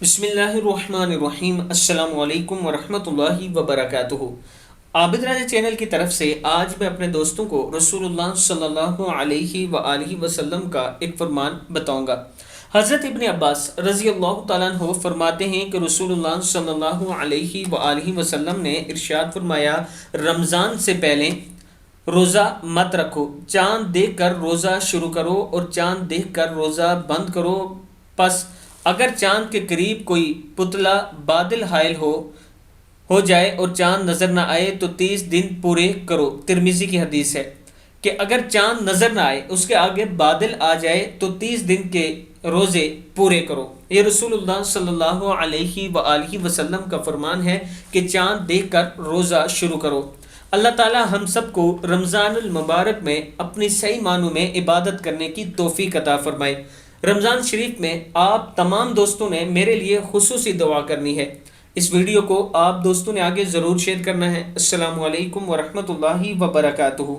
بسم اللہ الرحمن الرحیم۔ السلام علیکم ورحمۃ اللہ وبرکاتہ۔ عابد راجہ چینل کی طرف سے آج میں اپنے دوستوں کو رسول اللہ صلی اللہ علیہ وآلہ وسلم کا ایک فرمان بتاؤں گا۔ حضرت ابن عباس رضی اللہ تعالیٰ عنہ فرماتے ہیں کہ رسول اللہ صلی اللہ علیہ وآلہ وسلم نے ارشاد فرمایا، رمضان سے پہلے روزہ مت رکھو، چاند دیکھ کر روزہ شروع کرو اور چاند دیکھ کر روزہ بند کرو، پس اگر چاند کے قریب کوئی پتلا بادل حائل ہو جائے اور چاند نظر نہ آئے تو 30 دن پورے کرو۔ ترمذی کی حدیث ہے کہ اگر چاند نظر نہ آئے، اس کے آگے بادل آ جائے تو 30 دن کے روزے پورے کرو۔ یہ رسول اللہ صلی اللہ علیہ وآلہ وسلم کا فرمان ہے کہ چاند دیکھ کر روزہ شروع کرو۔ اللہ تعالی ہم سب کو رمضان المبارک میں اپنی صحیح معنوں میں عبادت کرنے کی توفیق عطا فرمائے۔ رمضان شریف میں آپ تمام دوستوں نے میرے لیے خصوصی دعا کرنی ہے۔ اس ویڈیو کو آپ دوستوں نے آگے ضرور شیئر کرنا ہے۔ السلام علیکم ورحمۃ اللہ وبرکاتہ۔